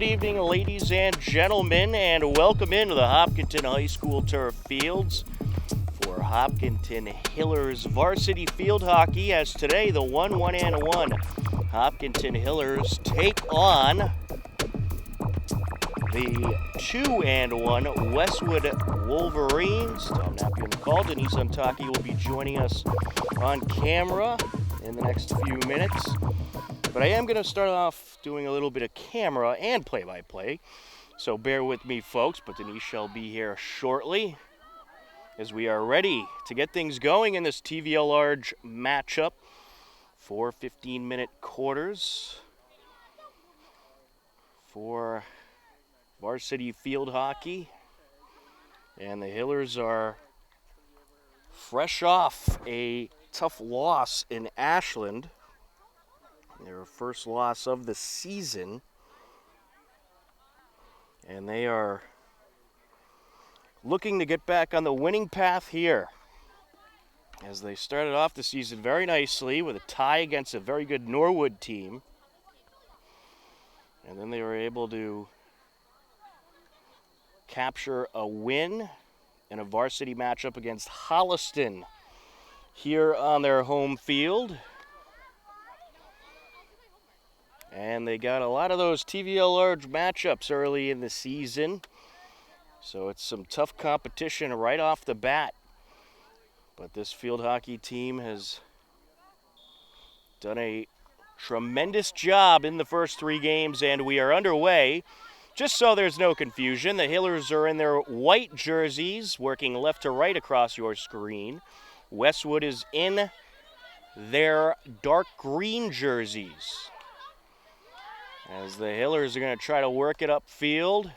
Good evening, ladies and gentlemen, and welcome into the Hopkinton High School turf fields for Hopkinton Hillers varsity field hockey, as today the 1-1 Hopkinton Hillers take on the 2-1 Westwood Wolverines. Tom Napier called, Denise Untaki will be joining us on camera in the next few minutes. But I am going to start off doing a little bit of camera and play-by-play, so bear with me, folks, but Denise shall be here shortly as we are ready to get things going in this TVL Large matchup. 4 15-minute quarters for varsity field hockey, and the Hillers are fresh off a tough loss in Ashland. Their first loss of the season, and they are looking to get back on the winning path here, as they started off the season very nicely with a tie against a very good Norwood team, and then they were able to capture a win in a varsity matchup against Holliston here on their home field. And they got a lot of those TVL Large matchups early in the season, so it's some tough competition right off the bat. But this field hockey team has done a tremendous job in the first 3 games, and we are underway. Just so there's no confusion, the Hillers are in their white jerseys, working left to right across your screen. Westwood is in their dark green jerseys, as the Hillers are going to try to work it upfield.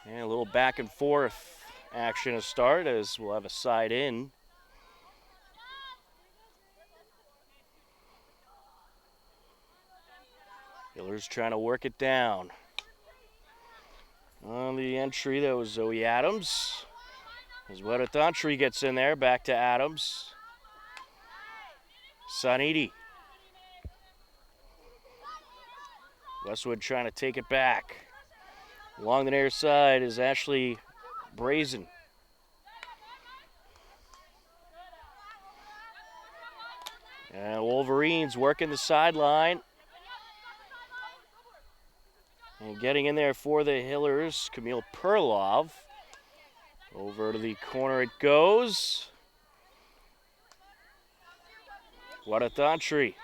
And a little back and forth action to start, as we'll have a side in. Hillers trying to work it down. On the entry, that was Zoe Adams. As Wetatantri gets in there, back to Adams. Sanidi. Westwood trying to take it back. Along the near side is Ashley Brazen. And Wolverines working the sideline. And getting in there for the Hillers, Camille Perlov. Over to the corner it goes. Wetatantri.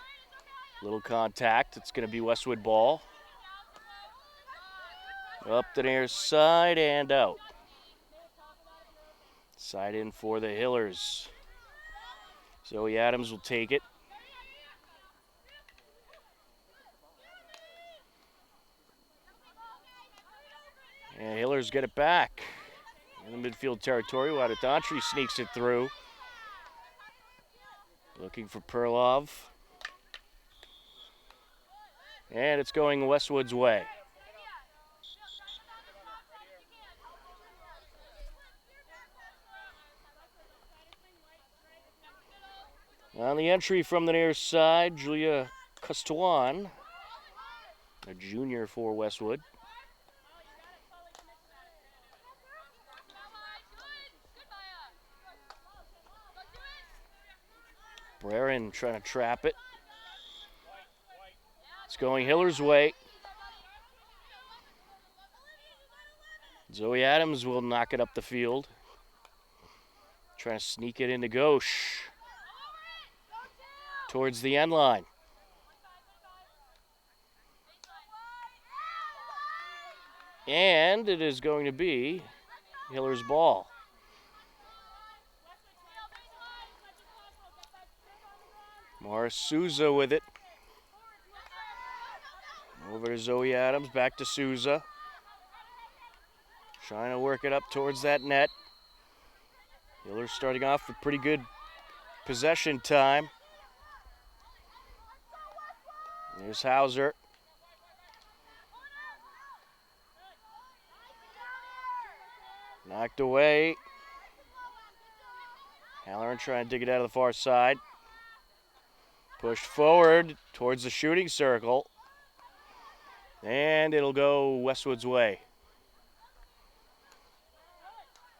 Little contact. It's going to be Westwood ball. Up the near side and out. Side in for the Hillers. Zoe Adams will take it. And Hillers get it back in the midfield territory. Wetatantri sneaks it through. Looking for Perlov. And it's going Westwood's way. On the entry from the near side, Julia Custuan, a junior for Westwood. Brerin trying to trap it. It's going Hiller's way. Zoe Adams will knock it up the field. Trying to sneak it into Gauche. Towards the end line. And it is going to be Hiller's ball. Mara Souza with it. Over to Zoe Adams, back to Souza. Trying to work it up towards that net. Hillers starting off with pretty good possession time. There's Hauser. Knocked away. Halloran trying to dig it out of the far side. Pushed forward towards the shooting circle. And it'll go Westwood's way.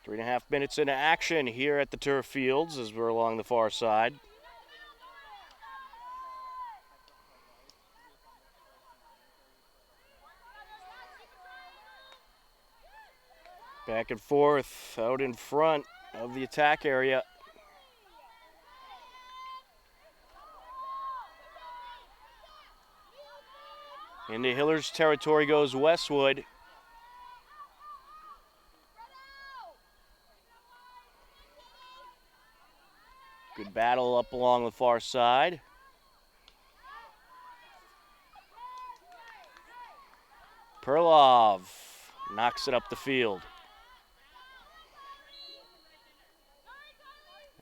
3.5 minutes into action here at the turf fields as we're along the far side. Back and forth out in front of the attack area. Into Hiller's territory goes Westwood. Good battle up along the far side. Perlov knocks it up the field.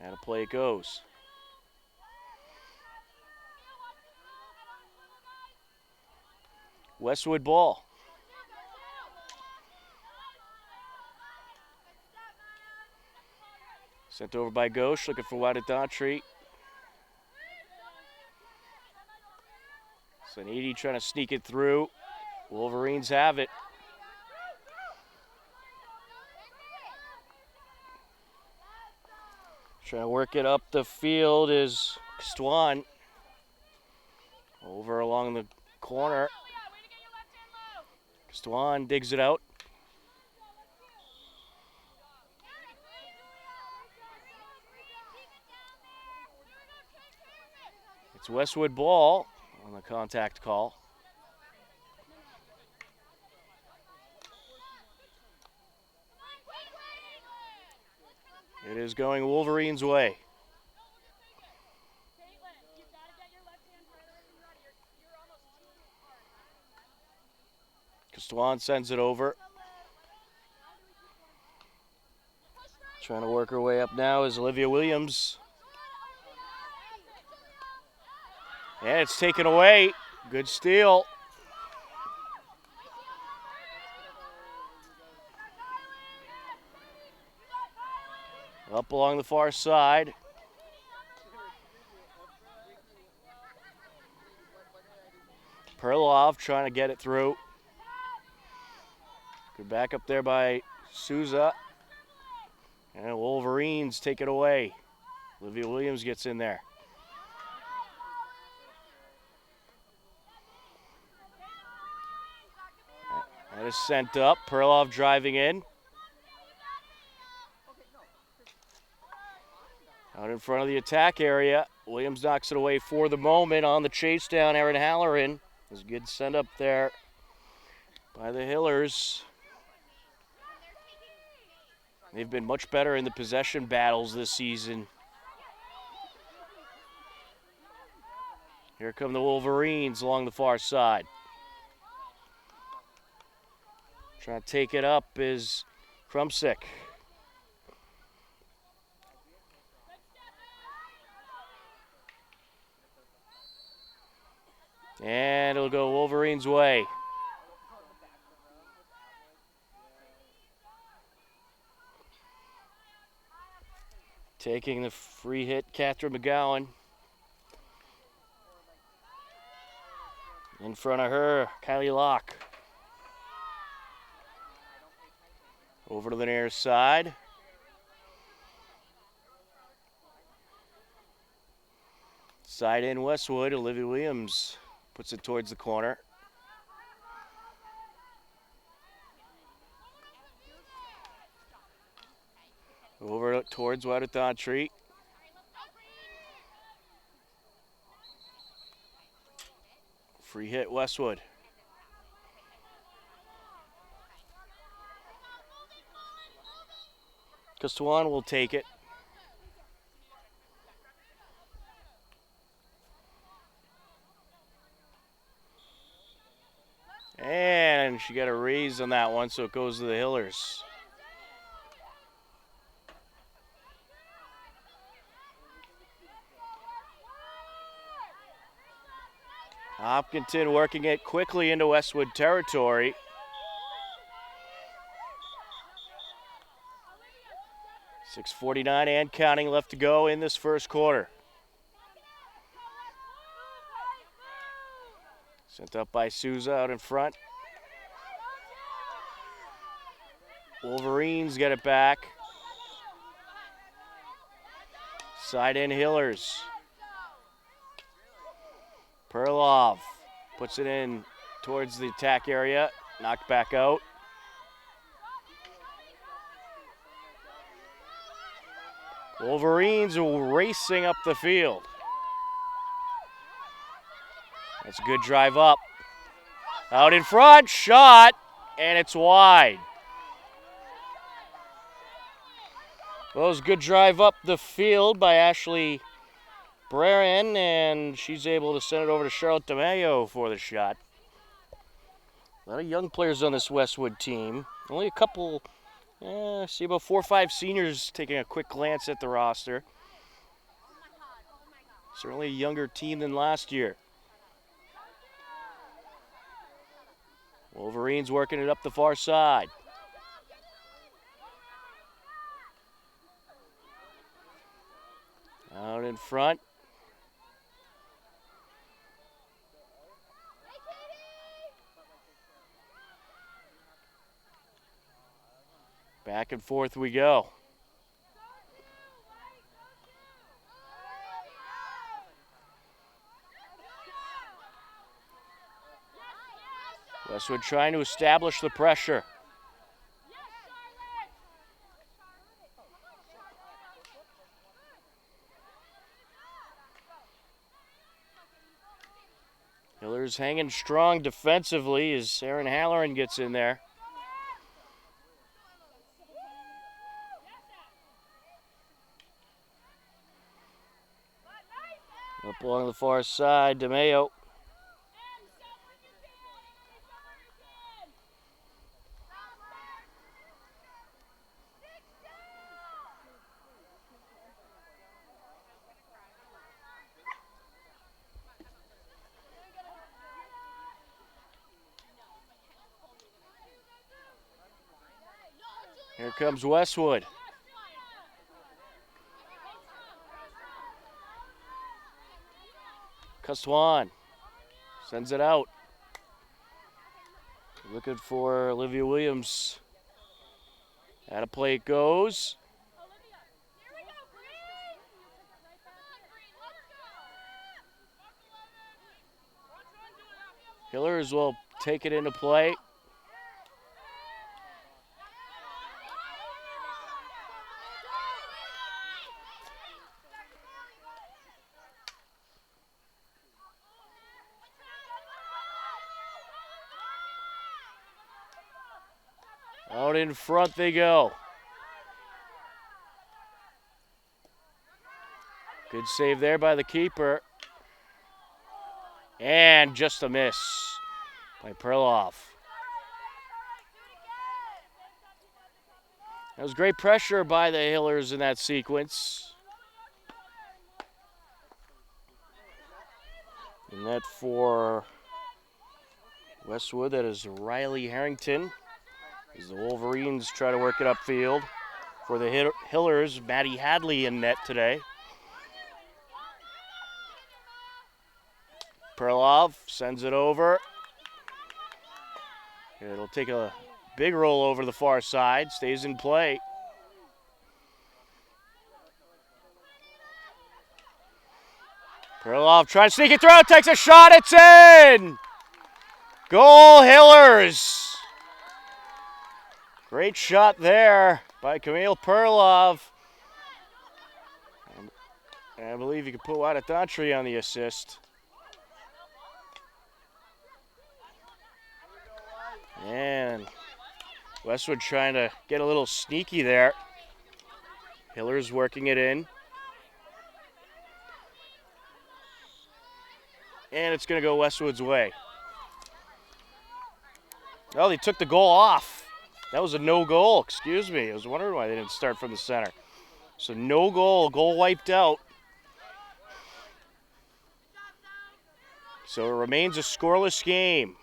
And a play it goes. Westwood ball. Sent over by Ghosh, looking for Wada Daughtry. Sanidi trying to sneak it through. Wolverines have it. Trying to work it up the field is Stwan. Over along the corner. Stwan digs it out. It's Westwood ball on the contact call. It is going Wolverines' way. Stwan sends it over. Trying to work her way up now is Olivia Williams. And it's taken away. Good steal. Up along the far side. Perlov trying to get it through. Good back up there by Souza. And Wolverines take it away. Olivia Williams gets in there. That is sent up. Perlov driving in. Out in front of the attack area. Williams knocks it away for the moment on the chase down. Erin Halloran. There's a good send up there by the Hillers. They've been much better in the possession battles this season. Here come the Wolverines along the far side. Trying to take it up is Krumsick. And it'll go Wolverines' way. Taking the free hit, Catherine McGowan. In front of her, Kylie Locke. Over to the near side. Side in Westwood, Olivia Williams puts it towards the corner. Over towards Wada Daughtry. Free hit Westwood. Costuan will take it. And she got a raise on that one, so it goes to the Hillers. Hopkinton working it quickly into Westwood territory. .6:49 and counting left to go in this first quarter. Sent up by Souza out in front. Wolverines get it back. Side in Hillers. Perlov puts it in towards the attack area. Knocked back out. Wolverines are racing up the field. That's a good drive up. Out in front, shot, and it's wide. Well, it was a good drive up the field by Ashley Brerin, and she's able to send it over to Charlotte DeMayo for the shot. A lot of young players on this Westwood team. Only a couple, see about 4 or 5 seniors taking a quick glance at the roster. Certainly a younger team than last year. Wolverines working it up the far side. Out in front. Back and forth we go. Westwood trying to establish the pressure. Hillers hanging strong defensively as Aaron Halloran gets in there. Up along the far side, DeMayo. Here comes Westwood. Castwan sends it out. Looking for Olivia Williams. At a play it goes. Hillers will take it into play. Out in front they go. Good save there by the keeper. And just a miss by Perloff. That was great pressure by the Hillers in that sequence. And that for Westwood, that is Riley Harrington. As the Wolverines try to work it upfield. For the Hillers, Maddie Hadley in net today. Perlov sends it over. It'll take a big roll over the far side. Stays in play. Perlov trying to sneak it through. Takes a shot. It's in! Goal Hillers! Great shot there by Camille Perlov. And I believe you can put Wadatantri on the assist. And Westwood trying to get a little sneaky there. Hillers working it in. And it's going to go Westwood's way. Well, they took the goal off. That was a no goal, excuse me. I was wondering why they didn't start from the center. So no goal, goal wiped out. So it remains a scoreless game.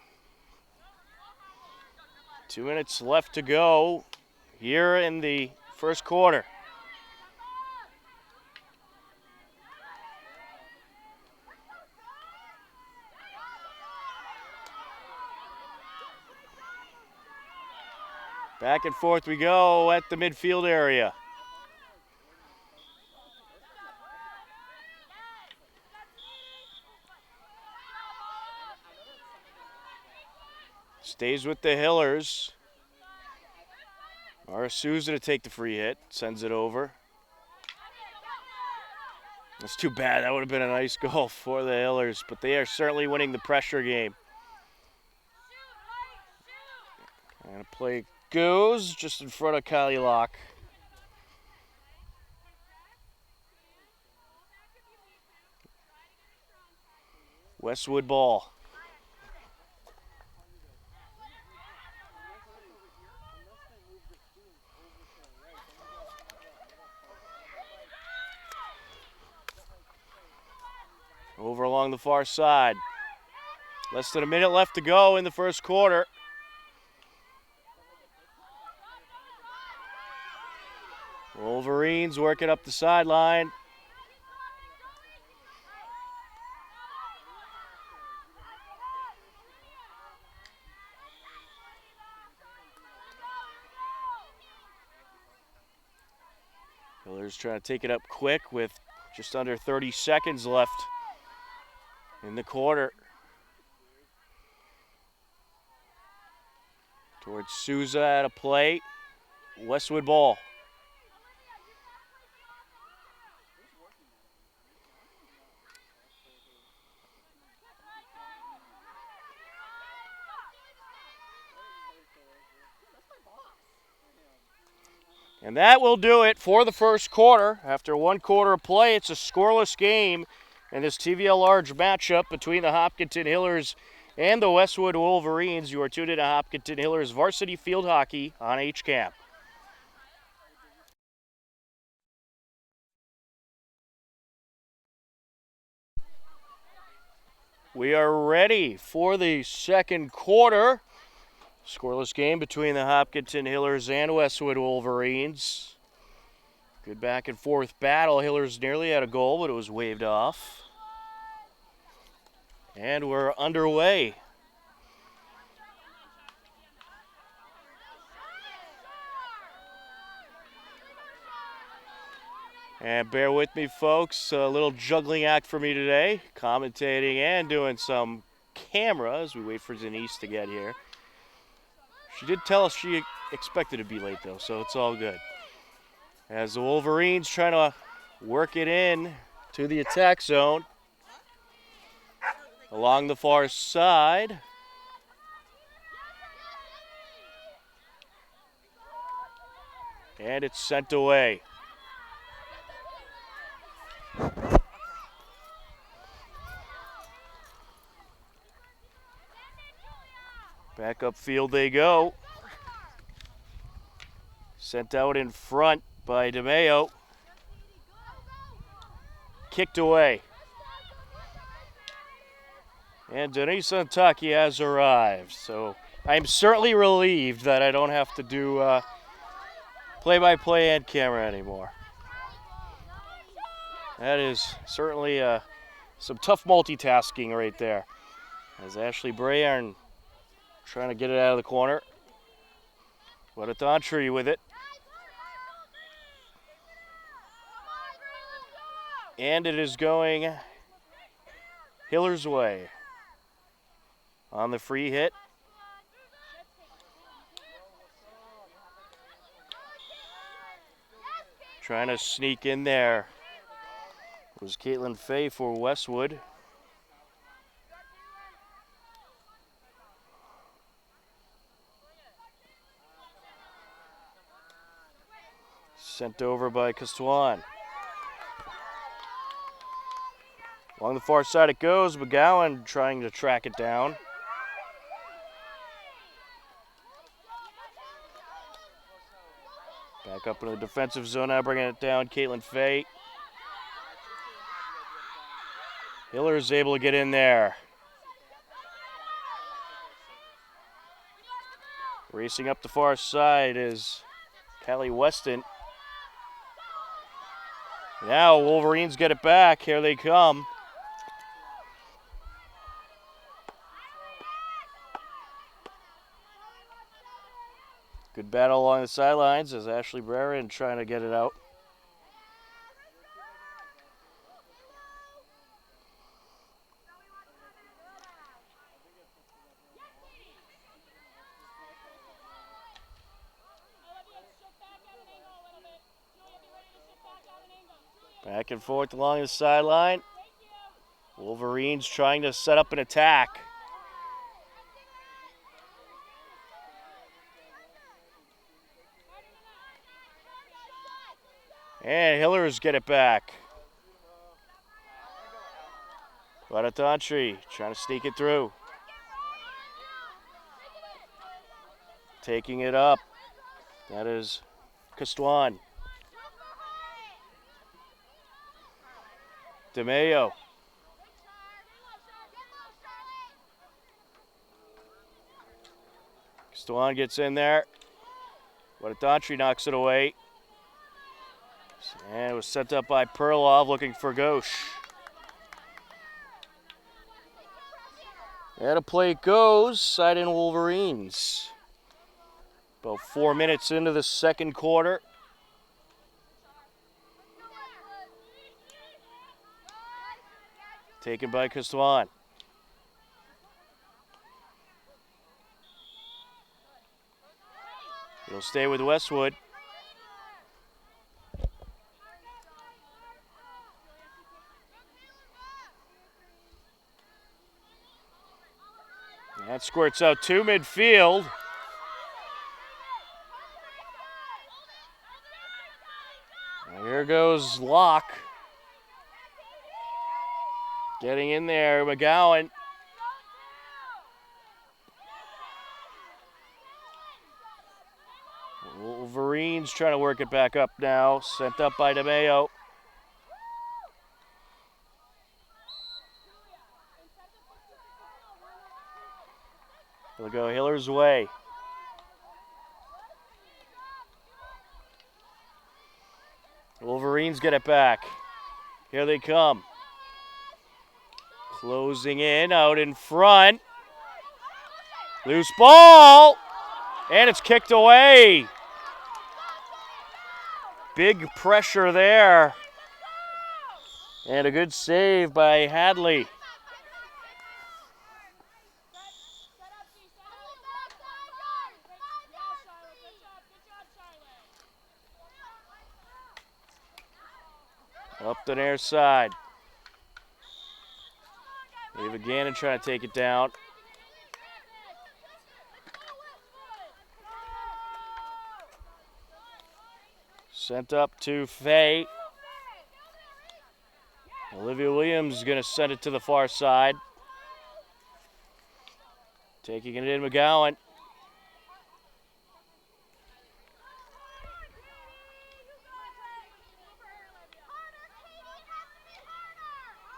2 minutes left to go here in the first quarter. Back and forth we go at the midfield area. Stays with the Hillers. Souza to take the free hit. Sends it over. That's too bad. That would have been a nice goal for the Hillers, but they are certainly winning the pressure game. And a play goes just in front of Kylie Locke. Westwood ball. Over along the far side. Less than a minute left to go in the first quarter. Wolverines working up the sideline. Hillers trying to take it up quick with just under 30 seconds left in the quarter. Towards Souza at a play. Westwood ball. And that will do it for the first quarter. After one quarter of play, it's a scoreless game in this TVL Large matchup between the Hopkinton Hillers and the Westwood Wolverines. You are tuned in to Hopkinton Hillers Varsity Field Hockey on HCAM. We are ready for the second quarter. Scoreless game between the Hopkinton Hillers and Westwood Wolverines. Good back and forth battle. Hillers nearly had a goal, but it was waved off. And we're underway. And bear with me, folks. A little juggling act for me today. Commentating and doing some camera as we wait for Denise to get here. She did tell us she expected to be late, though, so it's all good. As the Wolverines trying to work it in to the attack zone. Along the far side. And it's sent away. Back upfield they go. Sent out in front by DeMeo. Kicked away. And Denise Antaki has arrived. So I'm certainly relieved that I don't have to do play-by-play and camera anymore. That is certainly some tough multitasking right there. As Ashley Brayarn trying to get it out of the corner. What a Daughtry with it. And it is going Hillers' way. On the free hit. Trying to sneak in there was Caitlin Fay for Westwood. Sent over by Castuan. Along the far side it goes. McGowan trying to track it down. Back up into the defensive zone now, bringing it down. Caitlin Fay. Hiller is able to get in there. Racing up the far side is Callie Weston. Now Wolverines get it back. Here they come. Good battle along the sidelines as Ashley Brerin trying to get it out. Back and forth along the sideline. Wolverines trying to set up an attack. And Hillers get it back. Guadatanchi trying to sneak it through. Taking it up. That is Castuan. DeMayo. Castuan gets in there. Guadatanchi knocks it away. And it was sent up by Perlov looking for Ghosh. And a play goes, side in Wolverines. About 4 minutes into the second quarter. Taken by Castuan. It'll stay with Westwood. That squirts out to midfield. And here goes Locke. Getting in there, McGowan. Wolverines trying to work it back up now. Sent up by DeMayo. It'll go Hiller's way. Wolverines get it back. Here they come. Closing in, out in front. Loose ball. And it's kicked away. Big pressure there. And a good save by Hadley. Up the near side. Ava Gannon trying to take it down. Sent up to Faye. Olivia Williams is going to send it to the far side. Taking it in, McGowan.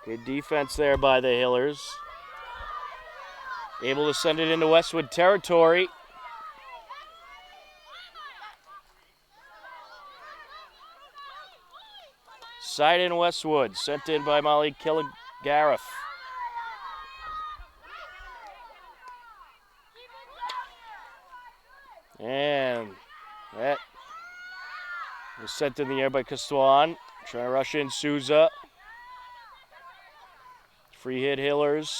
Good defense there by the Hillers. Able to send it into Westwood territory. Side in Westwood, sent in by Molly Kilgariff. And that was sent in the air by Castuan. Trying to rush in Souza. Free hit Hillers.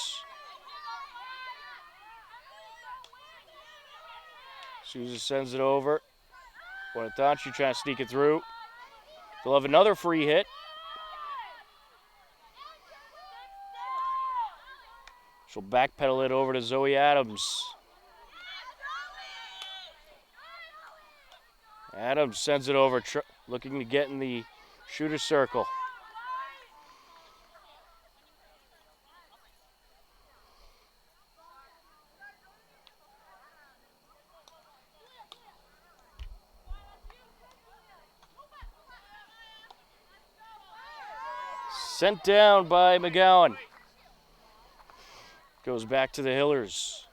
Souza sends it over. Guadatanchi trying to sneak it through. They'll have another free hit. She'll backpedal it over to Zoe Adams. Adams sends it over, looking to get in the shooter circle. Sent down by McGowan. Goes back to the Hillers.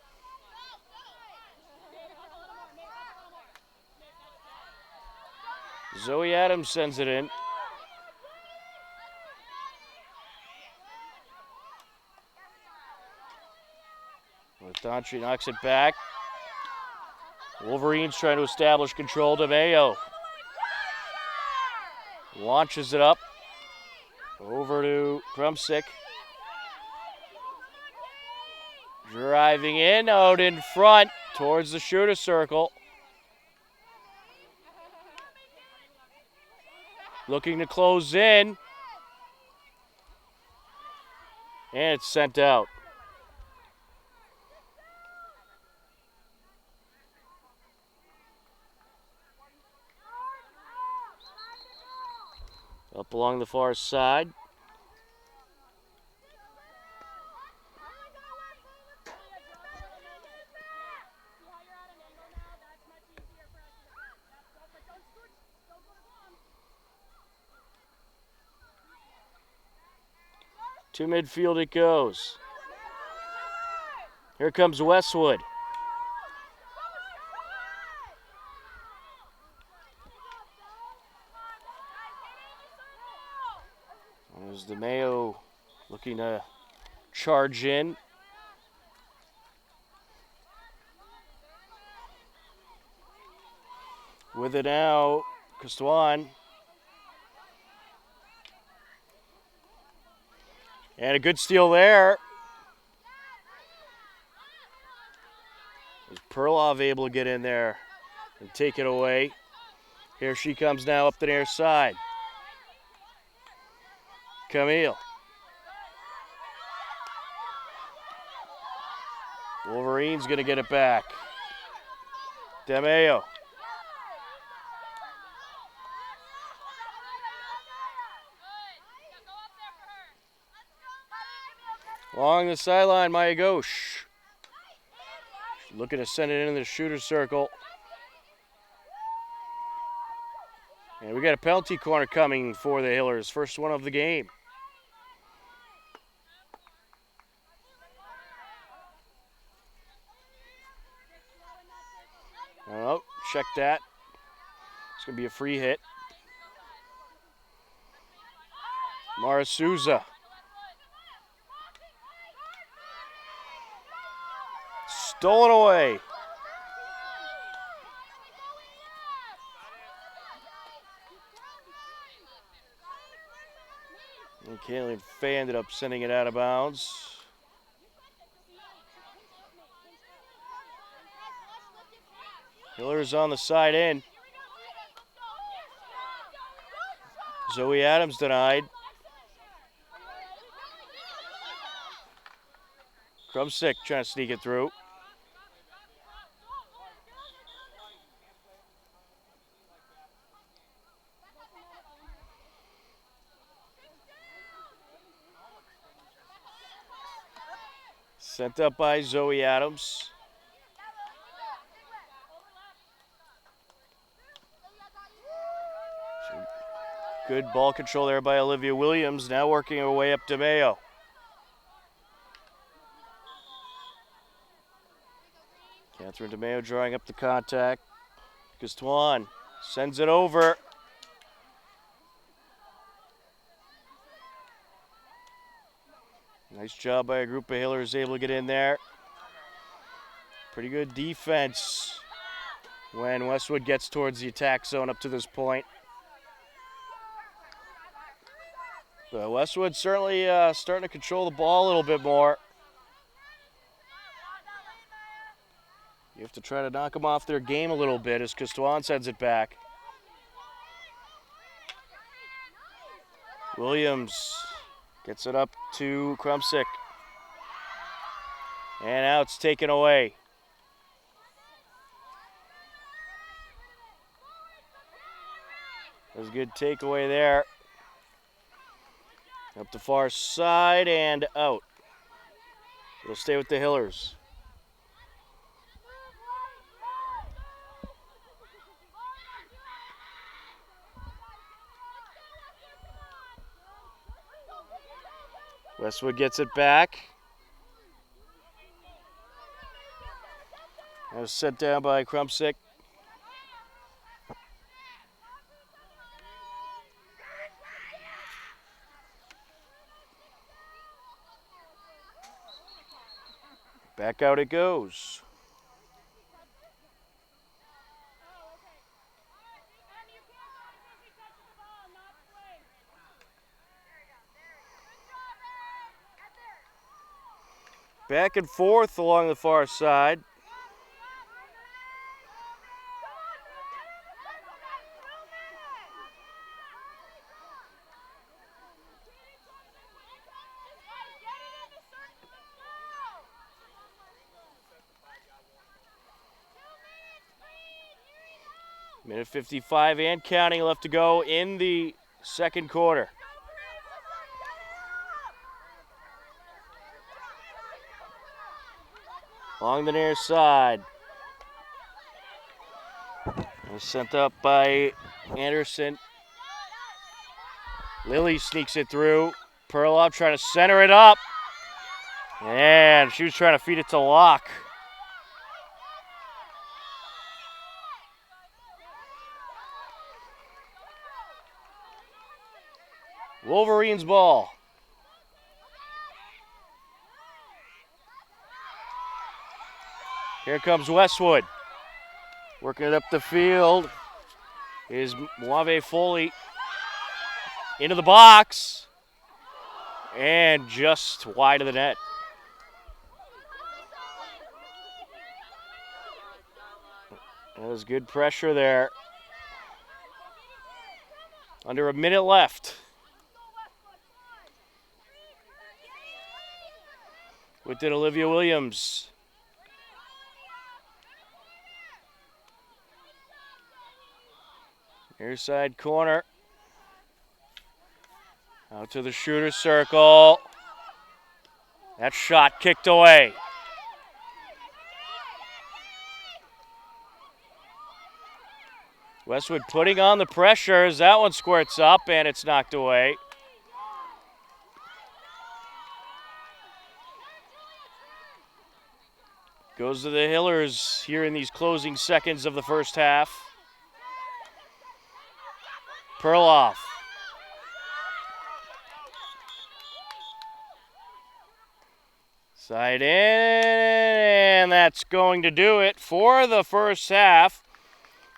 Zoe Adams sends it in. Guadatanchi knocks it back. Wolverines trying to establish control. DeMayo launches it up over to Krumsick. Driving in, out in front towards the shooter circle. Looking to close in. And it's sent out. Up along the far side. To midfield it goes. Here comes Westwood. There's DeMayo looking to charge in. With it now, Castuan. And a good steal there. Is Perlov able to get in there and take it away? Here she comes now up the near side. Camille. Wolverines going to get it back. DeMayo. Along the sideline, Maya Ghosh. Looking to send it into the shooter circle. And we got a penalty corner coming for the Hillers. First one of the game. Oh, check that. It's going to be a free hit. Mara Souza. Stolen away. And Kaylin Fay ended up sending it out of bounds. Hillers on the side in. Zoe Adams denied. Krumsick trying to sneak it through. Sent up by Zoe Adams. Good ball control there by Olivia Williams. Now working her way up to Mayo. Catherine DeMayo drawing up the contact. Castuan sends it over. Nice job by a group of Hillers able to get in there. Pretty good defense when Westwood gets towards the attack zone up to this point. But Westwood certainly starting to control the ball a little bit more. You have to try to knock them off their game a little bit as Castuan sends it back. Williams gets it up to Krumsick. And now it's taken away. That was a good takeaway there. Up the far side and out. It'll stay with the Hillers. Westwood gets it back. That was set down by Krumsick. Back out it goes. Back and forth along the far side. Minute 55 and counting left to go in the second quarter. Along the near side. Sent up by Anderson. Lily sneaks it through. Perloff trying to center it up. And she was trying to feed it to Locke. Wolverines ball. Here comes Westwood. Working it up the field is Moave Foley. Into the box. And just wide of the net. That was good pressure there. Under a minute left. With it, Olivia Williams. Near side corner. Out to the shooter circle. That shot kicked away. Westwood putting on the pressure as that one squirts up and it's knocked away. Goes to the Hillers here in these closing seconds of the first half. Perloff. Side in, and that's going to do it for the first half.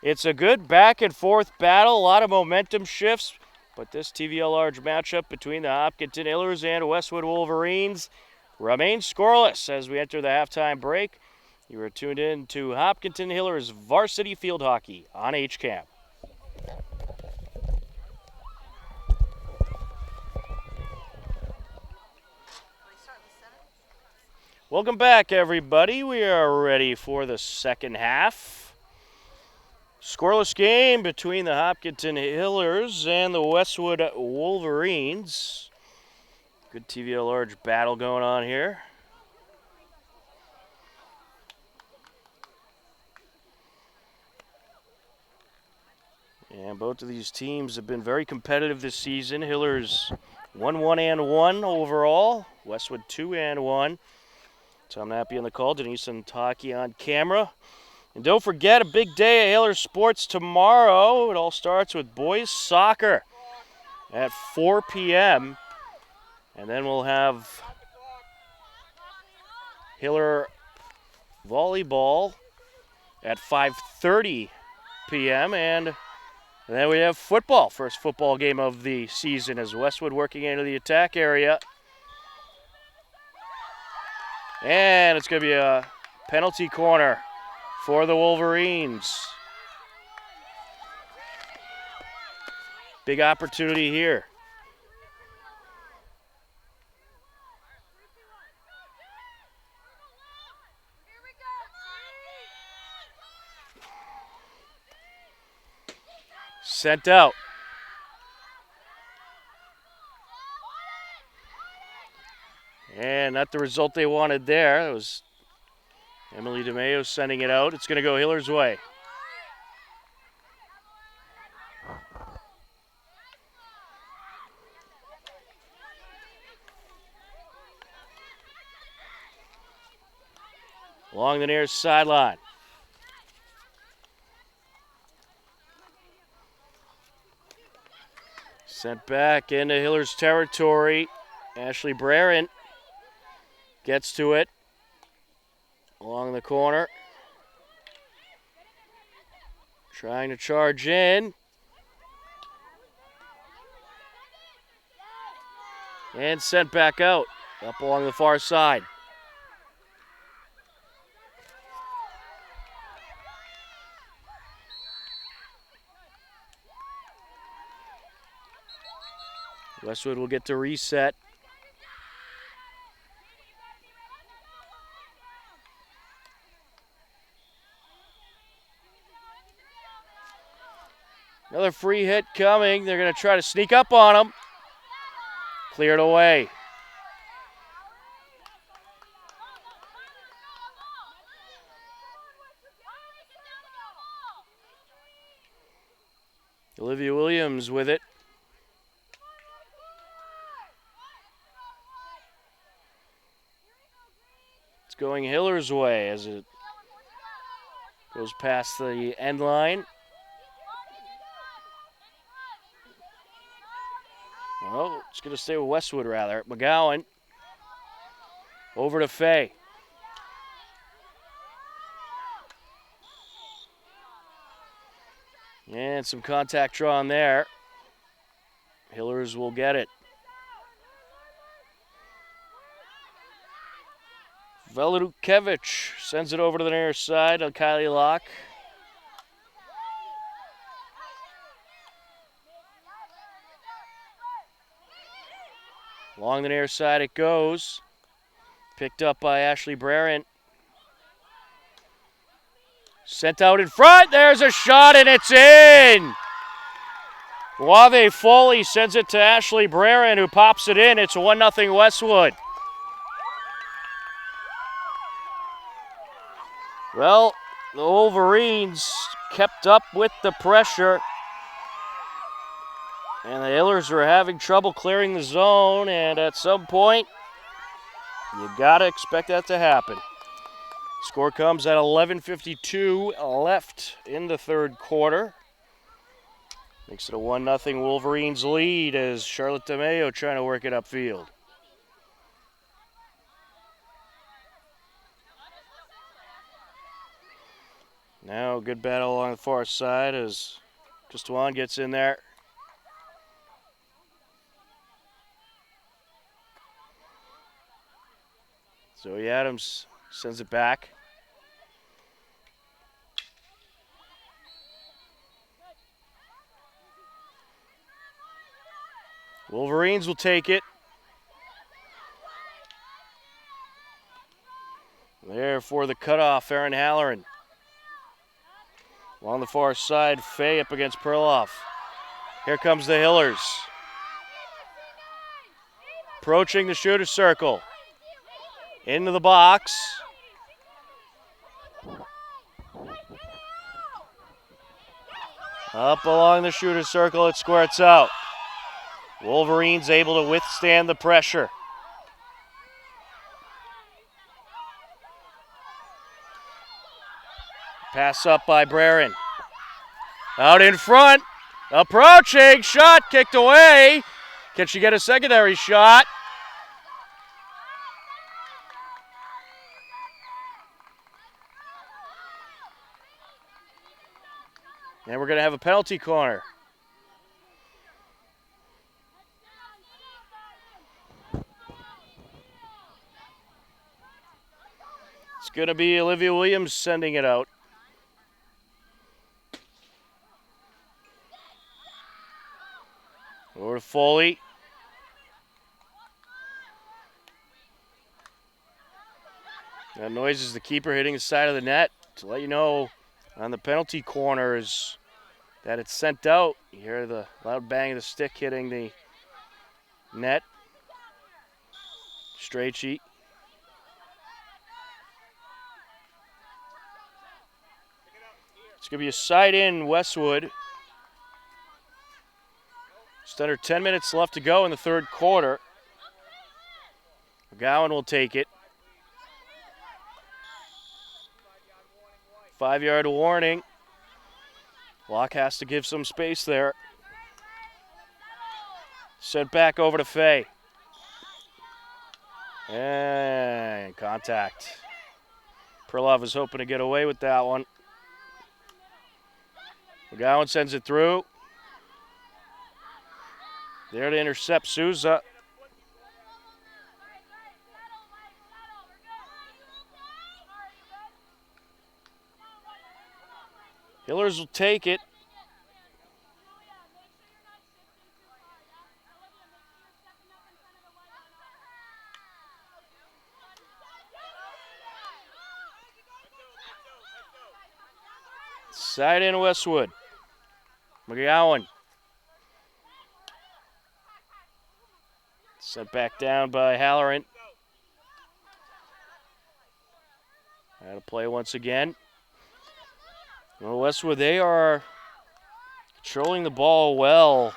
It's a good back and forth battle, a lot of momentum shifts, but this TVL large matchup between the Hopkinton Hillers and Westwood Wolverines remains scoreless as we enter the halftime break. You are tuned in to Hopkinton Hillers Varsity Field Hockey on HCAM. Welcome back, everybody. We are ready for the second half. Scoreless game between the Hopkinton Hillers and the Westwood Wolverines. Good TVL large battle going on here. And both of these teams have been very competitive this season. Hillers 1-1-1 overall. Westwood 2-1. Tom Nappy on the call. Denise and Taki on camera. And don't forget, a big day at Hillers Sports tomorrow. It all starts with boys soccer at 4 p.m. And then we'll have Hiller volleyball at 5:30 p.m. And then we have football, first football game of the season as Westwood working into the attack area. And it's going to be a penalty corner for the Wolverines. Big opportunity here. Sent out. And not the result they wanted there. It was Emily DeMeo sending it out. It's going to go Hillers' way. Along the near sideline. Sent back into Hillers' territory. Ashley Braren gets to it along the corner. Trying to charge in. And sent back out, up along the far side. Westwood will get to reset. Another free hit coming. They're going to try to sneak up on him. Cleared away. Olivia Williams with it. It's going Hiller's way as it goes past the end line. Oh, it's going to stay with Westwood, rather. McGowan. Over to Fay. And some contact drawn there. Hillers will get it. Veladukevich sends it over to the near side on Kylie Locke. Along the near side it goes. Picked up by Ashley Brarant. Sent out in front. There's a shot and it's in. Wave Foley sends it to Ashley Brarant who pops it in. It's 1-0 Westwood. Well, the Wolverines kept up with the pressure. And the Hillers were having trouble clearing the zone, and at some point, you gotta expect that to happen. Score comes at 11:52 left in the third quarter. Makes it a 1-0 Wolverines lead as Charlotte DeMayo trying to work it upfield. Now good battle along the far side as Justwan gets in there. Zoe Adams sends it back. Wolverines will take it. There for the cutoff, Aaron Halloran. Along the far side, Fay up against Perloff. Here comes the Hillers. Approaching the shooter circle. Into the box. Up along the shooter circle, it squirts out. Wolverines able to withstand the pressure. Pass up by Brarant. Out in front. Approaching. Shot kicked away. Can she get a secondary shot? And we're going to have a penalty corner. It's going to be Olivia Williams sending it out. Over to Foley. That noise is the keeper hitting the side of the net to let you know on the penalty corners that it's sent out. You hear the loud bang of the stick hitting the net. Straight sheet. It's going to be a side in Westwood. Just under 10 minutes left to go in the third quarter. McGowan will take it. 5-yard warning. Locke has to give some space there. Sent back over to Fay. And contact. Perlov is hoping to get away with that one. McGowan sends it through. There to intercept Souza. Hillers will take it. Side in Westwood. McGowan. Set back down by Halloran. Out of play once again. Well, Westwood, they are controlling the ball well.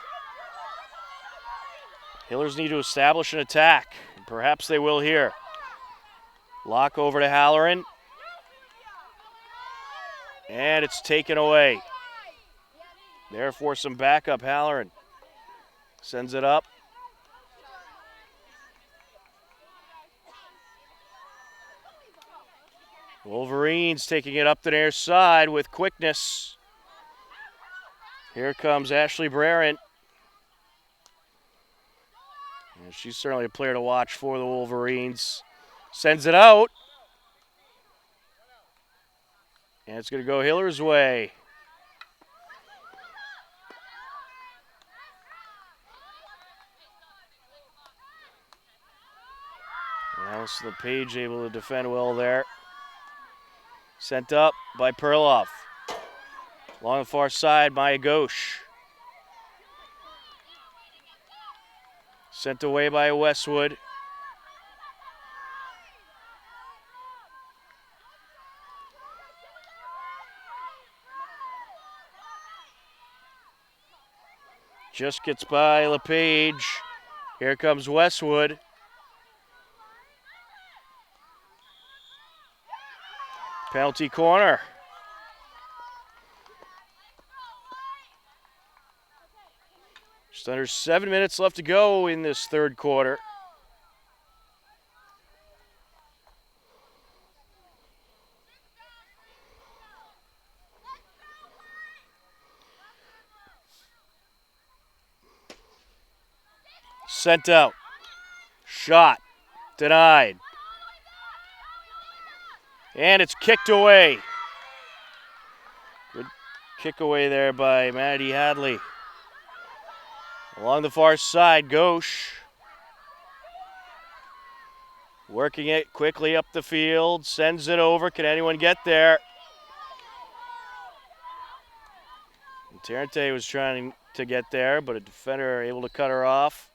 Hillers need to establish an attack. Perhaps they will here. Lock over to Halloran. And it's taken away. Therefore, some backup. Halloran sends it up. Wolverines taking it up the near side with quickness. Here comes Ashley Brarant. And she's certainly a player to watch for the Wolverines. Sends it out. And it's going to go Hiller's way. Allison LePage able to defend well there. Sent up by Perloff. Along the far side, Maya Ghosh. Sent away by Westwood. Just gets by LePage. Here comes Westwood. Penalty corner. Just under 7 minutes left to go in this third quarter. Sent out. Shot. Denied. And it's kicked away. Good kick away there by Maddie Hadley. Along the far side, Ghosh. Working it quickly up the field. Sends it over. Can anyone get there? And Tarente was trying to get there, but a defender able to cut her off.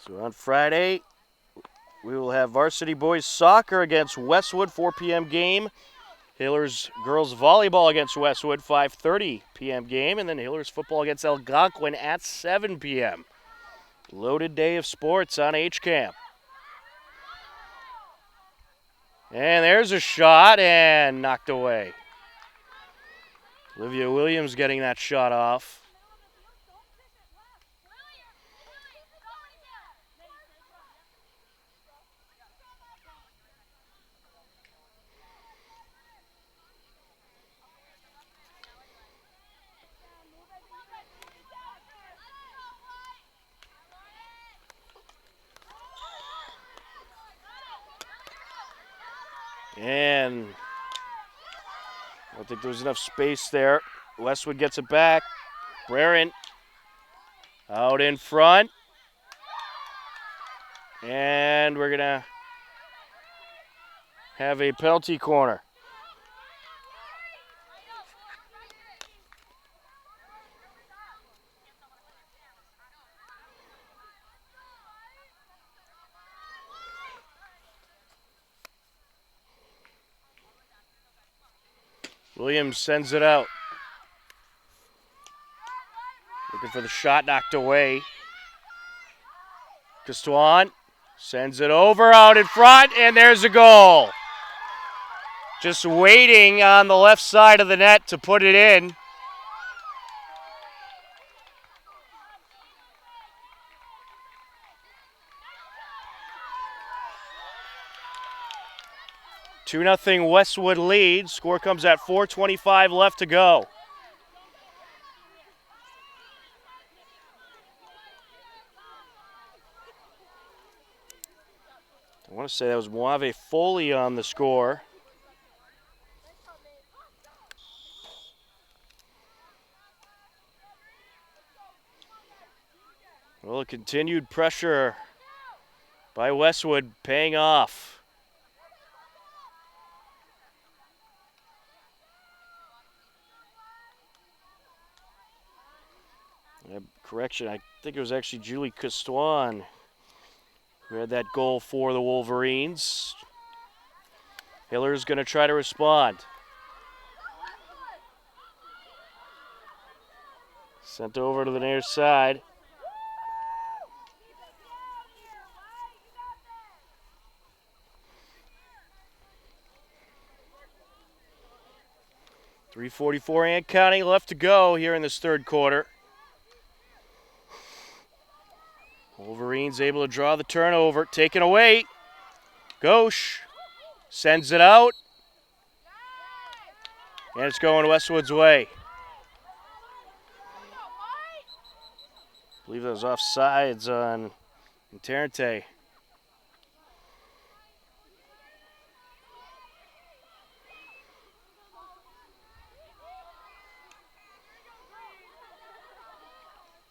So on Friday, we will have varsity boys soccer against Westwood, 4 p.m. game. Hillers girls volleyball against Westwood, 5:30 p.m. game. And then Hillers football against Algonquin at 7 p.m. Loaded day of sports on HCAM. And there's a shot and knocked away. Olivia Williams getting that shot off. And I don't think there was enough space there. Westwood gets it back. Brarant out in front. And we're going to have a penalty corner. Williams sends it out. Looking for the shot, knocked away. Castuan sends it over out in front, and there's a goal. Just waiting on the left side of the net to put it in. Two 2-0 Westwood lead. Score comes at 4:25 left to go. I want to say that was Moave Foley on the score. Well, a continued pressure by Westwood paying off. Correction, I think it was actually Julie Castwan who had that goal for the Wolverines. Hiller's going to try to respond. Sent over to the near side. .344 and counting left to go here in this third quarter. Wolverines able to draw the turnover. Taken away. Ghosh sends it out. And it's going Westwood's way. I believe that was offsides on Tarrante.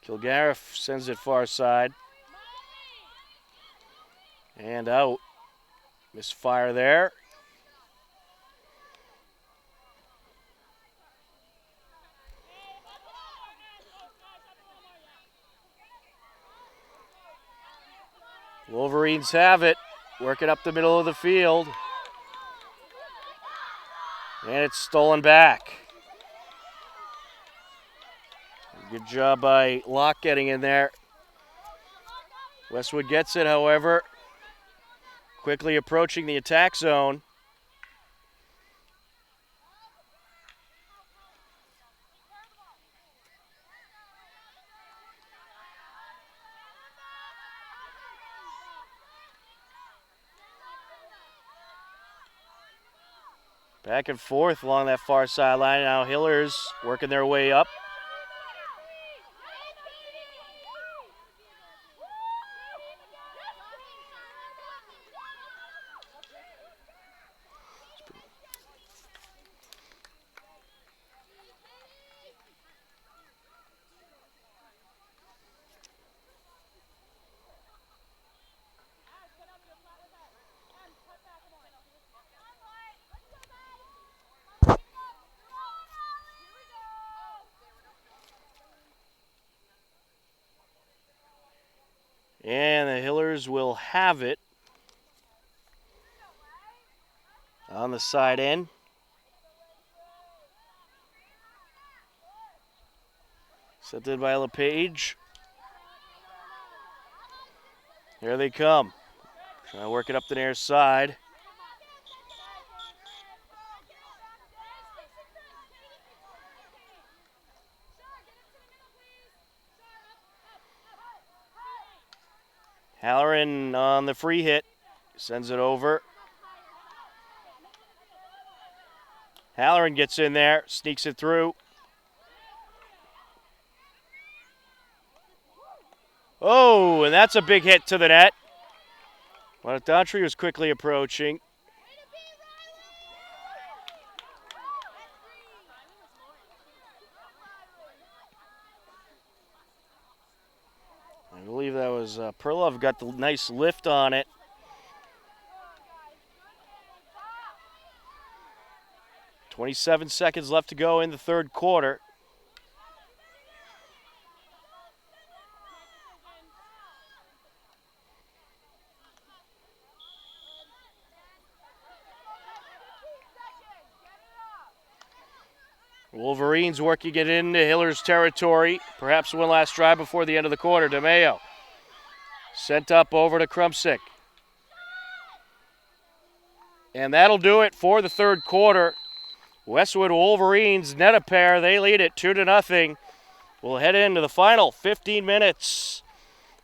Kilgariff sends it far side. And out. Misfire there. Wolverines have it. Working up the middle of the field. And it's stolen back. Good job by Locke getting in there. Westwood gets it, however. Quickly approaching the attack zone. Back and forth along that far sideline. Now Hillers working their way up. And the Hillers will have it on the side end. Sent in by LePage. Here they come. Trying to work it up the near side. Halloran on the free hit. Sends it over. Halloran gets in there. Sneaks it through. Oh, and that's a big hit to the net. But Daughtry was quickly approaching. I believe that was Perlov got the nice lift on it. .27 seconds left to go in the third quarter. Wolverines working it into Hiller's territory. Perhaps one last drive before the end of the quarter. DeMayo sent up over to Krumsick. And that'll do it for the third quarter. Westwood Wolverines net a pair. They lead it 2-0. We'll head into the final 15 minutes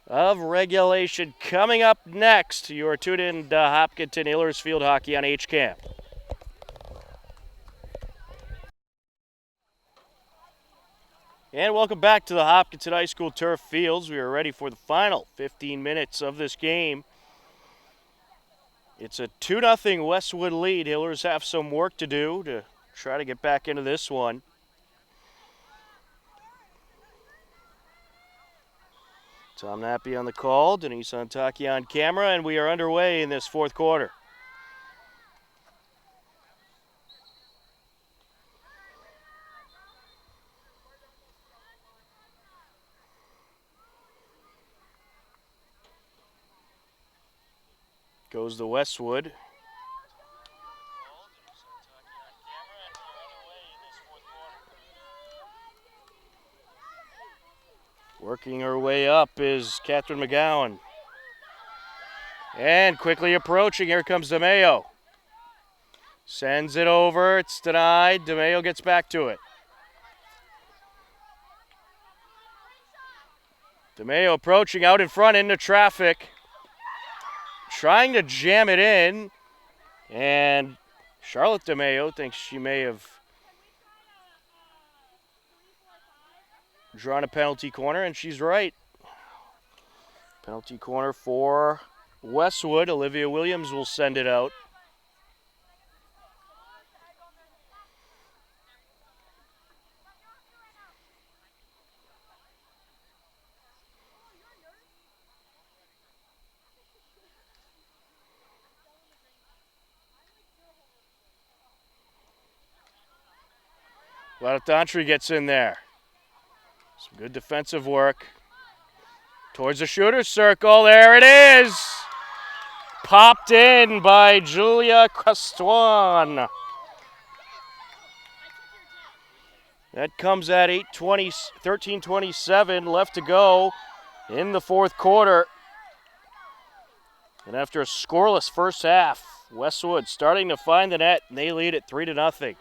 of regulation. Coming up next, you are tuned in to Hopkinton Hillers Field Hockey on HCAM. And welcome back to the Hopkinton High School Turf Fields. We are ready for the final 15 minutes of this game. It's a 2-0 Westwood lead. Hillers have some work to do to try to get back into this one. Tom Nappy on the call, Denise Antaki on camera, and we are underway in this fourth quarter. Goes the Westwood. Working her way up is Catherine McGowan. And quickly approaching, here comes DeMayo. Sends it over, it's denied. DeMayo gets back to it. DeMayo approaching out in front into traffic. Trying to jam it in. And Charlotte DeMayo thinks she may have drawn a penalty corner, and she's right. Penalty corner for Westwood. Olivia Williams will send it out. Latantri gets in there. Some good defensive work. Towards the shooter's circle. There it is. Popped in by Julia Castuan. That comes at 13:27 left to go in the fourth quarter. And after a scoreless first half, Westwood starting to find the net, and they lead it 3-0.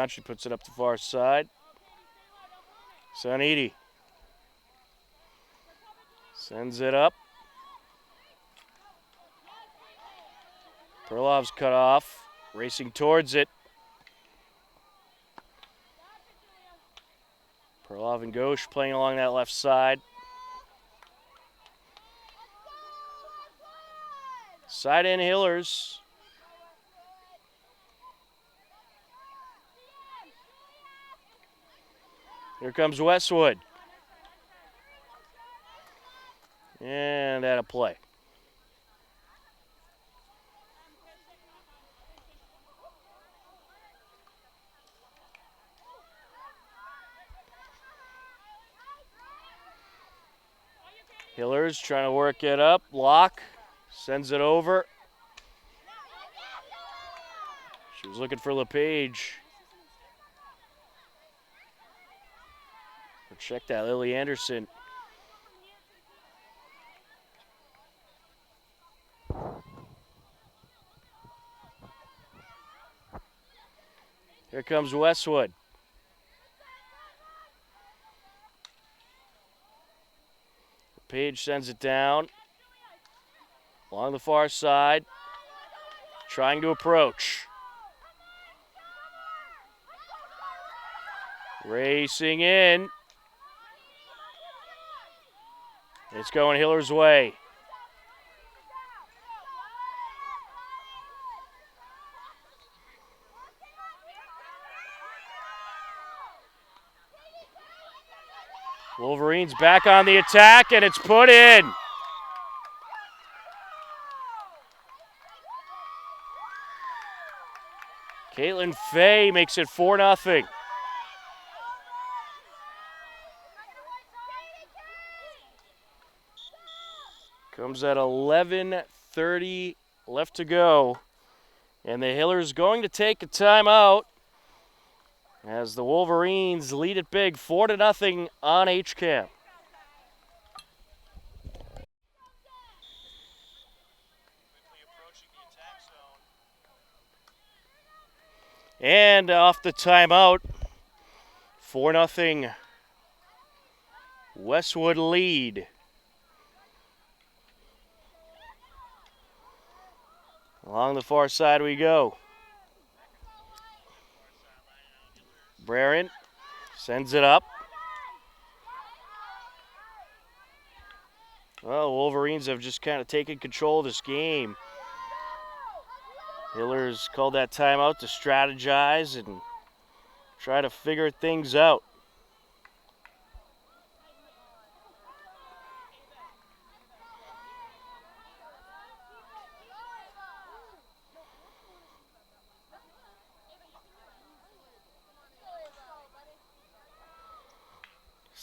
She puts it up the far side. Sanidi sends it up. Perlov's cut off, racing towards it. Perlov and Ghosh playing along that left side. Side in Hillers. Here comes Westwood. And out of play. Hillers trying to work it up. Locke sends it over. She was looking for LePage. Check that, Lily Anderson. Here comes Westwood. Page sends it down. Along the far side. Trying to approach. Racing in. It's going Hiller's way. Wolverines back on the attack, and it's put in. Caitlin Fay makes it 4-0. Comes at 11:30 left to go. And the Hillers going to take a timeout as the Wolverines lead it big 4-0 on HCAM. And off the timeout, 4-0 Westwood lead. Along the far side we go. Brerin sends it up. Well, Wolverines have just kind of taken control of this game. Hillers called that timeout to strategize and try to figure things out.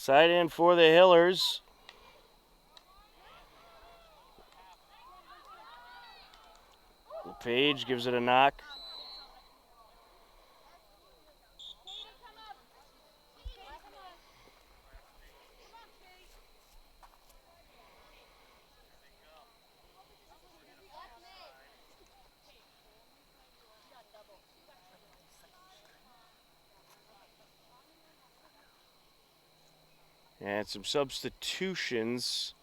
Side in for the Hillers. Page gives it a knock. And some substitutions.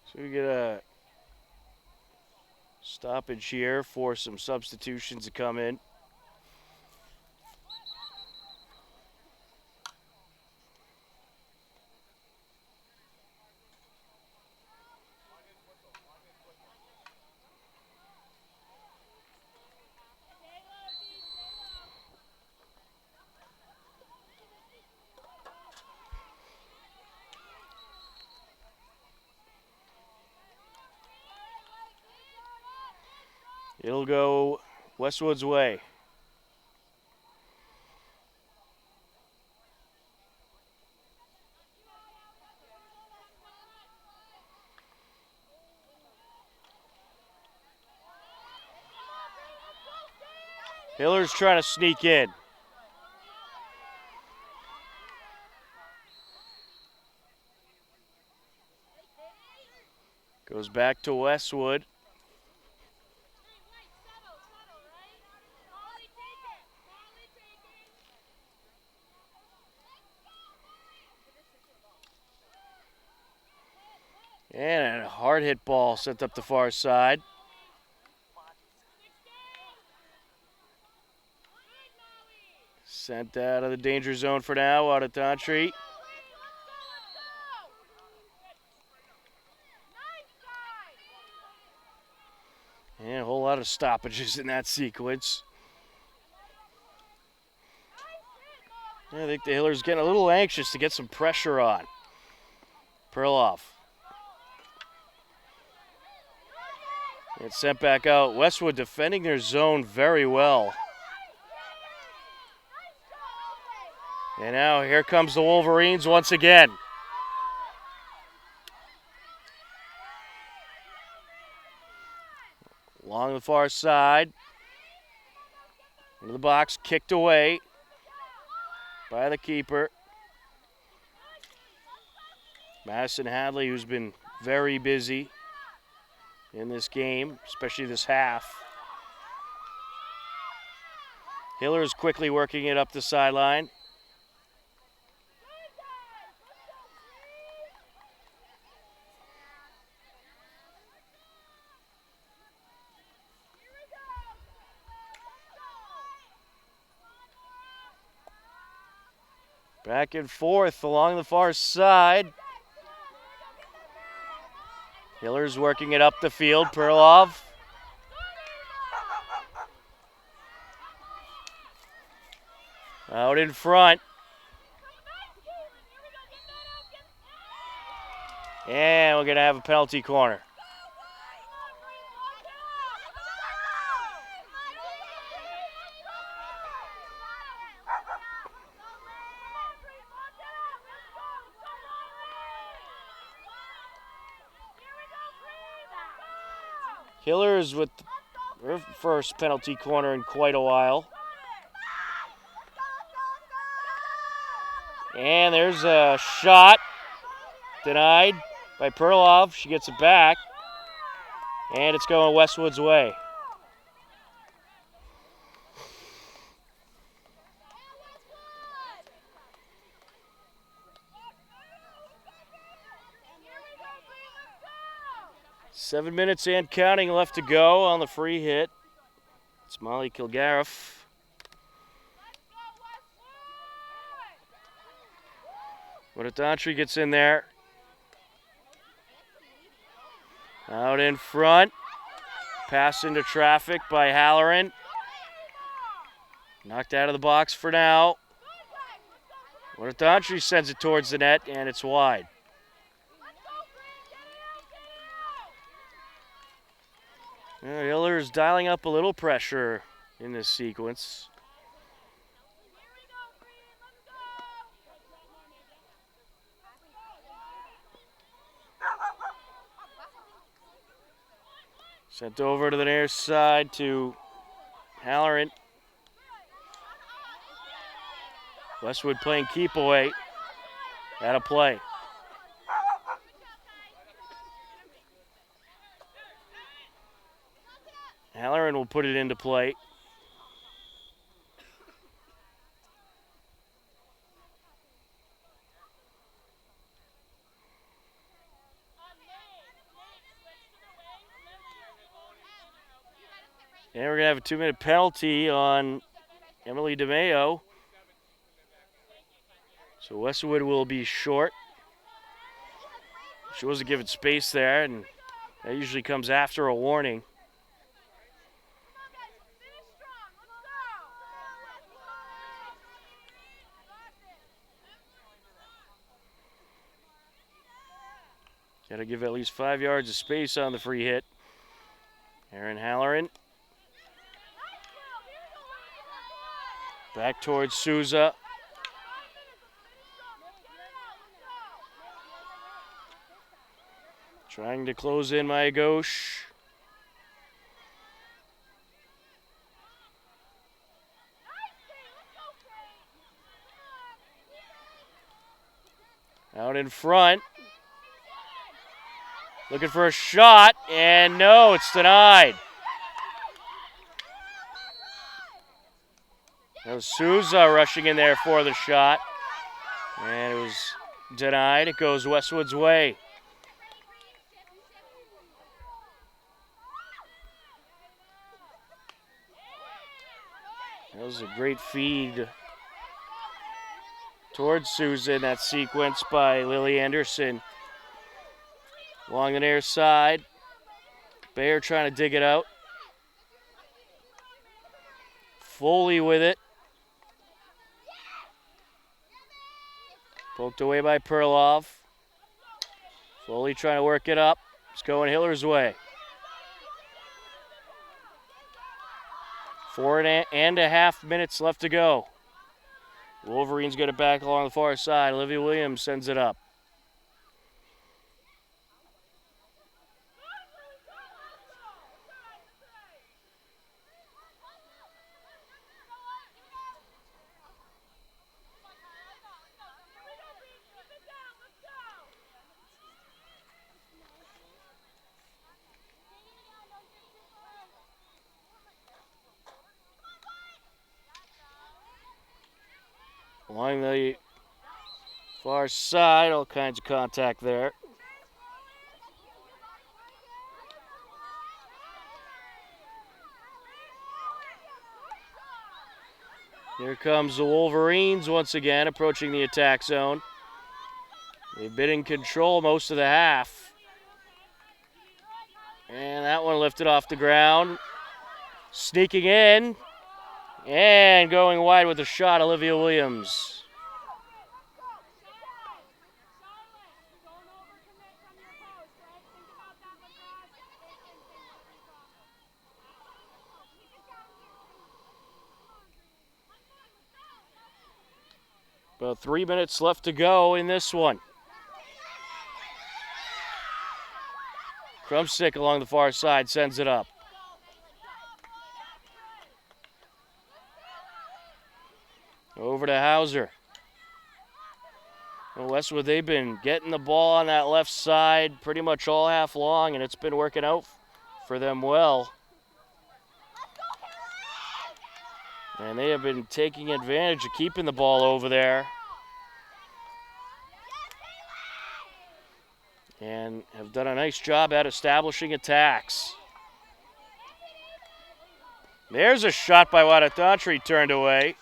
So we get a stoppage here for some substitutions to come in. It'll go Westwood's way. Hiller's trying to sneak in. Goes back to Westwood. And a hard hit ball sent up the far side. Sent out of the danger zone for now, out of Daughtry. And a whole lot of stoppages in that sequence. I think the Hillers getting a little anxious to get some pressure on. Perloff. It's sent back out. Westwood defending their zone very well. And now here comes the Wolverines once again. Along the far side. Into the box, kicked away by the keeper. Madison Hadley, who's been very busy in this game, especially this half. Hiller's quickly working it up the sideline. Back and forth along the far side. Hiller's working it up the field. Perloff. Out in front. And we're going to have a penalty corner. Hillers with her first penalty corner in quite a while. And there's a shot denied by Perloff. She gets it back. And it's going Westwood's way. Seven minutes and counting left to go on the free hit. It's Molly Kilgariff. But Daughtry gets in there. Out in front. Pass into traffic by Halloran. Knocked out of the box for now. But Daughtry sends it towards the net, and it's wide. Tigers dialing up a little pressure in this sequence. Sent over to the near side to Halloran. Westwood playing keep away. At a play. Halloran will put it into play. And we're going to have a 2-minute penalty on Emily DeMeo. So Westwood will be short. She wasn't given space there, and that usually comes after a warning. Got to give at least 5 yards of space on the free hit. Erin Halloran. Back towards Souza. Trying to close in Maya Ghosh. Out in front. Looking for a shot, and no, it's denied. That was Souza rushing in there for the shot, and it was denied. It goes Westwood's way. That was a great feed towards Souza in that sequence by Lily Anderson. Along the near side. Bayer trying to dig it out. Foley with it. Poked away by Perlov. Foley trying to work it up. It's going Hiller's way. 4.5 minutes left to go. Wolverines get it back along the far side. Olivia Williams sends it up. Along the far side, all kinds of contact there. Here comes the Wolverines once again, approaching the attack zone. They've been in control most of the half. And that one lifted off the ground. Sneaking in. And going wide with a shot, Olivia Williams. About 3 minutes left to go in this one. Krumstick along the far side sends it up. Over to Hauser. Well, Westwood, they've been getting the ball on that left side pretty much all half long, and it's been working out for them well. And they have been taking advantage of keeping the ball over there. And have done a nice job at establishing attacks. There's a shot by Watatantri turned away.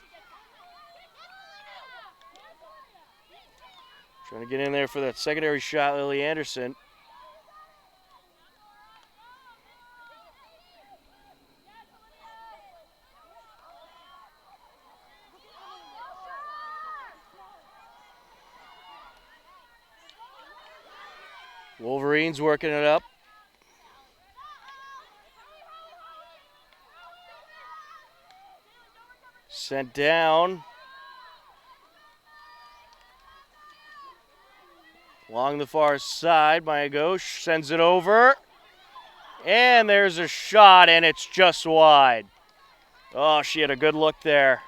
Trying to get in there for that secondary shot, Lily Anderson. Wolverines working it up. Sent down. Along the far side, Mayagosh sends it over. And there's a shot, and it's just wide. Oh, she had a good look there.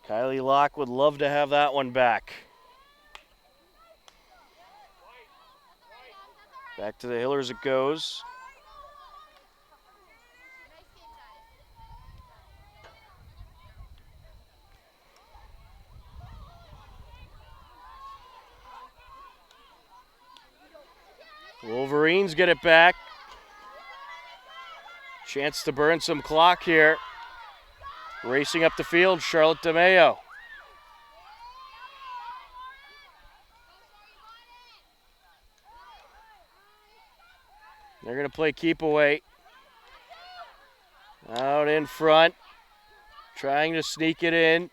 Kylie Locke would love to have that one back. Back to the Hillers it goes. Wolverines get it back. Chance to burn some clock here. Racing up the field, Charlotte DeMeo. They're going to play keep away. Out in front. Trying to sneak it in.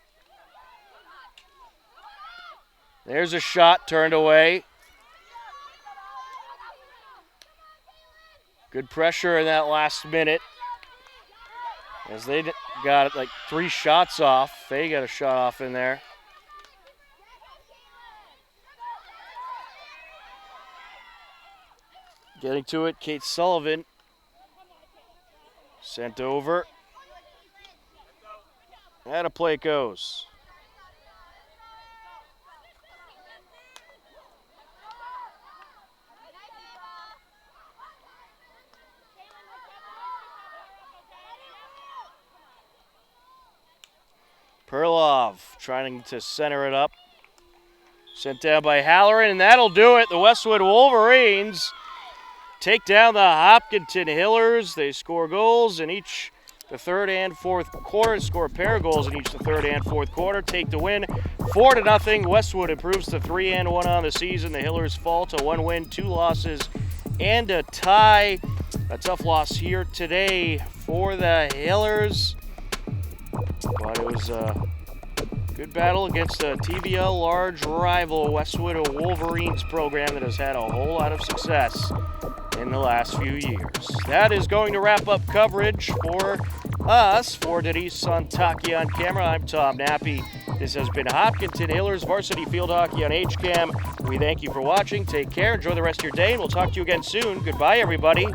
There's a shot turned away. Good pressure in that last minute. As they got like 3 shots off. They got a shot off in there. Getting to it, Kate Sullivan. Sent over. And a play it goes. Perlov trying to center it up. Sent down by Halloran, and that'll do it. The Westwood Wolverines take down the Hopkinton Hillers. They score goals in each the third and fourth quarter. Score a pair of goals in each the third and fourth quarter. Take the win 4-0. Westwood improves to 3-1 on the season. The Hillers fall to 1 win, 2 losses, and a tie. A tough loss here today for the Hillers. But it was a good battle against a TVL large rival Westwood Wolverines program that has had a whole lot of success in the last few years. That is going to wrap up coverage for us. For Denise Santaki on camera, I'm Tom Nappy. This has been Hopkinton Hillers Varsity Field Hockey on HCAM. We thank you for watching. Take care. Enjoy the rest of your day, and we'll talk to you again soon. Goodbye, everybody.